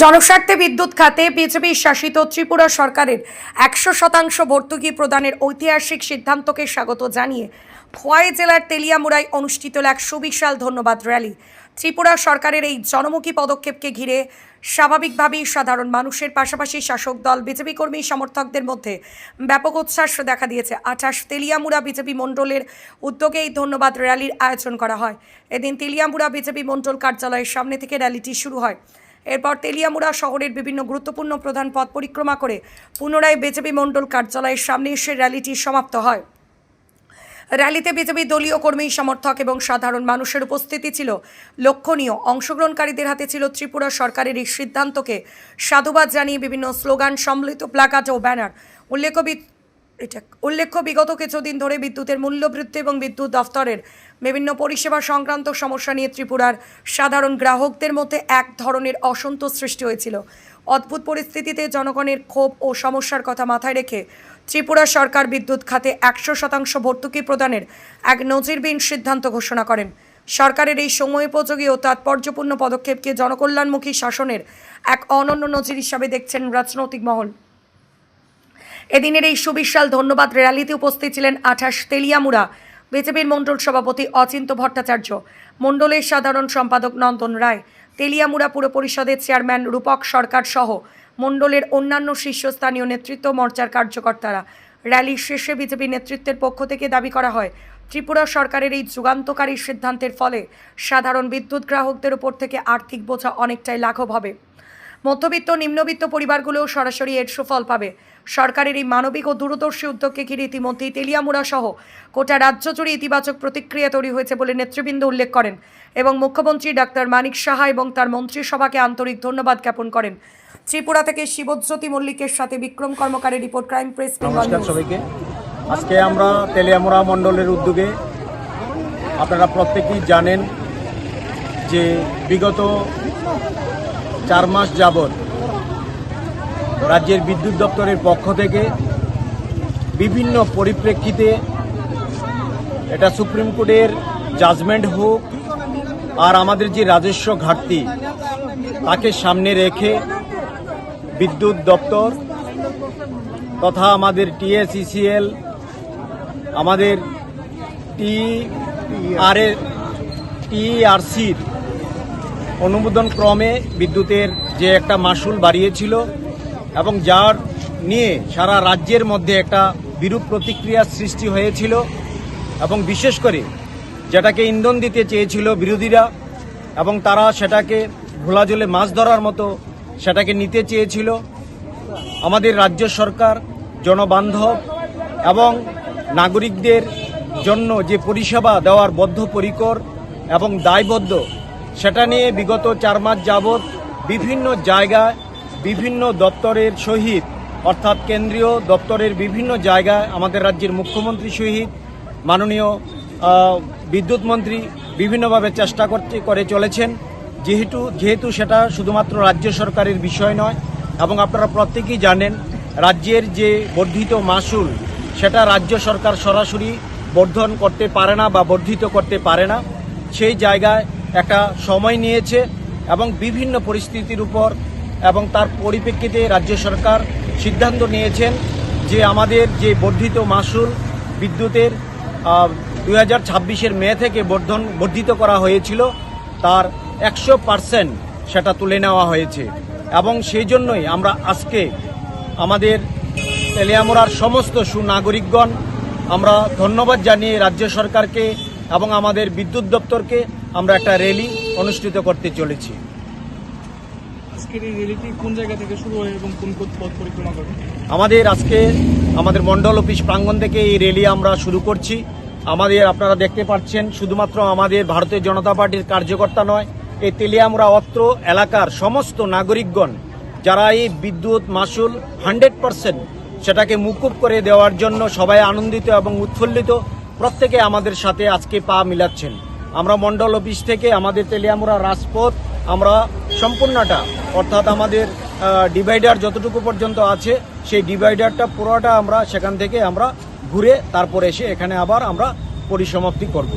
জনস্বার্থে বিদ্যুৎ খাতে বিজেপি শাসিত ত্রিপুরা সরকারের 100% ভর্তুকি প্রদানের ঐতিহাসিক সিদ্ধান্তকে স্বাগত জানিয়ে খোয়াই জেলার তেলিয়ামুড়ায় অনুষ্ঠিত এক সুবিশাল ধন্যবাদ র্যালি। ত্রিপুরা সরকারের এই জনমুখী পদক্ষেপকে ঘিরে স্বাভাবিকভাবেই সাধারণ মানুষের পাশাপাশি শাসক দল বিজেপি কর্মী সমর্থকদের মধ্যে ব্যাপক উচ্ছ্বাস দেখা দিয়েছে। 28 তেলিয়ামুড়া বিজেপি মণ্ডলের উদ্যোগে এই ধন্যবাদ র্যালির আয়োজন করা হয়। এদিন তেলিয়ামুড়া বিজেপি মণ্ডল কার্যালয়ের সামনে থেকে র্যালিটি শুরু হয়। এরপর তেলিয়ামুড়া শহরের বিভিন্ন গুরুত্বপূর্ণ প্রধান পথ পরিক্রমা করে পুনরায় বিজেপি মণ্ডল কার্যালয়ের সামনে এসে র্যালিটি সমাপ্ত হয়। র্যালিতে বিজেপি দলীয় কর্মী সমর্থক এবং সাধারণ মানুষের উপস্থিতি ছিল লক্ষণীয়। অংশগ্রহণকারীদের হাতে ছিল ত্রিপুরা সরকারের এই সিদ্ধান্তকে সাধুবাদ জানিয়ে বিভিন্ন স্লোগান সম্বলিত প্ল্যাকার্ড ও ব্যানার। উল্লেখ্য বিগত কিছুদিন ধরে বিদ্যুতের মূল্যবৃদ্ধি এবং বিদ্যুৎ দফতরের বিভিন্ন পরিষেবা সংক্রান্ত সমস্যা নিয়ে ত্রিপুরার সাধারণ গ্রাহকদের মধ্যে এক ধরনের অসন্তোষ সৃষ্টি হয়েছিল। অদ্ভুত পরিস্থিতিতে জনগণের ক্ষোভ ও সমস্যার কথা মাথায় রেখে ত্রিপুরা সরকার বিদ্যুৎ খাতে 100% ভর্তুকি প্রদানের এক নজিরবিহীন সিদ্ধান্ত ঘোষণা করেন। সরকারের এই সময়োপযোগী ও তাৎপর্যপূর্ণ পদক্ষেপকে জনকল্যাণমুখী শাসনের এক অনন্য নজির হিসাবে দেখছেন রাজনৈতিক মহল। এদিনের এই সুবিশাল ধন্যবাদ র্যালিতে উপস্থিত ছিলেন 28 তেলিয়ামুড়া বিজেপির মণ্ডল সভাপতি অচিন্ত ভট্টাচার্য, মণ্ডলের সাধারণ সম্পাদক নন্দন রায়, তেলিয়ামুড়া পুর পরিষদের চেয়ারম্যান রূপক সরকার সহ মণ্ডলের অন্যান্য শীর্ষস্থানীয় নেতৃত্ব মোর্চার কার্যকর্তারা। র্যালি শেষে বিজেপি নেতৃত্বের পক্ষ থেকে দাবি করা হয়, ত্রিপুরা সরকারের এই যুগান্তকারী সিদ্ধান্তের ফলে সাধারণ বিদ্যুৎ গ্রাহকদের উপর থেকে আর্থিক বোঝা অনেকটাই লাঘব হবে। মধ্যবিত্ত নিম্নবিত্ত পরিবারগুলোও সরাসরি এর সুফল পাবে। সরকারের এই মানবিক ও দূরদর্শী উদ্যোগকে ঘিরে ইতিমধ্যেই তেলিয়ামুড়া সহ গোটা রাজ্য জুড়ে ইতিবাচক প্রতিক্রিয়া তৈরি হয়েছে বলে নেতৃবৃন্দ উল্লেখ করেন এবং মুখ্যমন্ত্রী ডাক্তার মানিক সাহা এবং তার মন্ত্রিসভাকে আন্তরিক ধন্যবাদ জ্ঞাপন করেন। ত্রিপুরা থেকে শিবজ্যোতি মল্লিকের সাথে বিক্রম কর্মকারের রিপোর্ট, ক্রাইম প্রেস। নমস্কার সবাইকে। আজকে আমরা তেলিয়ামুড়া মণ্ডলের উদ্যোগে, আপনারা প্রত্যেকেই জানেন যে বিগত 4 মাস যাবৎ রাজ্যের বিদ্যুৎ দপ্তরের পক্ষ থেকে বিভিন্ন পরিপ্রেক্ষিতে, এটা সুপ্রিম কোর্টের জাজমেন্ট হোক আর আমাদের যে রাজস্ব ঘাটতি তাকে সামনে রেখে বিদ্যুৎ দপ্তর তথা আমাদের TSECL, আমাদের TERCর অনুমোদন ক্রমে বিদ্যুতের যে একটা মাসুল বাড়িয়েছিল এবং যার নিয়ে সারা রাজ্যের মধ্যে একটা বিরূপ প্রতিক্রিয়ার সৃষ্টি হয়েছিল এবং বিশেষ করে যেটাকে ইন্ধন দিতে চেয়েছিল বিরোধীরা এবং তারা সেটাকে ঘোলা জলে মাছ ধরার মতো সেটাকে নিতে চেয়েছিল। আমাদের রাজ্য সরকার জনবান্ধব এবং নাগরিকদের জন্য যে পরিষেবা দেওয়ার বদ্ধপরিকর এবং দায়বদ্ধ, সেটা নিয়ে বিগত 4 মাস যাবৎ বিভিন্ন জায়গায় বিভিন্ন দপ্তরের সহিত, অর্থাৎ কেন্দ্রীয় দপ্তরের বিভিন্ন জায়গায় আমাদের রাজ্যের মুখ্যমন্ত্রী সহিত মাননীয় বিদ্যুৎ মন্ত্রী বিভিন্নভাবে চেষ্টা করে চলেছেন, যেহেতু সেটা শুধুমাত্র রাজ্য সরকারের বিষয় নয় এবং আপনারা প্রত্যেকেই জানেন রাজ্যের যে বর্ধিত মাসুল সেটা রাজ্য সরকার সরাসরি বর্ধন করতে পারে না বা বর্ধিত করতে পারে না। সেই জায়গায় একটা সময় নিয়েছে এবং বিভিন্ন পরিস্থিতির উপর এবং তার পরিপ্রেক্ষিতে রাজ্য সরকার সিদ্ধান্ত নিয়েছেন যে আমাদের যে বর্ধিত মাসুল বিদ্যুতের 2026 মে থেকে বর্ধিত করা হয়েছিল তার 100% সেটা তুলে নেওয়া হয়েছে এবং সেই জন্যই আমরা আজকে আমাদের তেলিয়ামুড়ার সমস্ত সুনাগরিকগণ আমরা ধন্যবাদ জানিয়ে রাজ্য সরকারকে এবং আমাদের বিদ্যুৎ দপ্তরকে আমরা একটা র্যালি অনুষ্ঠিত করতে চলেছি। আজকের এই র্যালিটি কোন জায়গা থেকে শুরু হয় এবং কোন পথ পরিক্রমা করবে? আমাদের মণ্ডল অফিস প্রাঙ্গণ থেকে এই র্যালি আমরা শুরু করছি। আপনারা দেখতে পাচ্ছেন শুধুমাত্র আমাদের ভারতীয় জনতা পার্টির কার্যকর্তা নয়, এই তেলিয়ামুড়া অত্র এলাকার সমস্ত নাগরিকগণ যারা এই বিদ্যুৎ মাসুল 100% সেটাকে মুকুব করে দেওয়ার জন্য সবাই আনন্দিত এবং উৎফুল্লিত, প্রত্যেকে আমাদের সাথে আজকে পা মিলাচ্ছেন। আমরা মণ্ডল অফিস থেকে আমাদের তেলিয়ামুড়া রাজপথ আমরা সম্পূর্ণটা, অর্থাৎ আমাদের ডিভাইডার যতটুকু পর্যন্ত আছে সেই ডিভাইডারটা পুরোটা আমরা সেখান থেকে আমরা ঘুরে তারপরে এসে এখানে আবার আমরা পরিসমাপ্তি করব।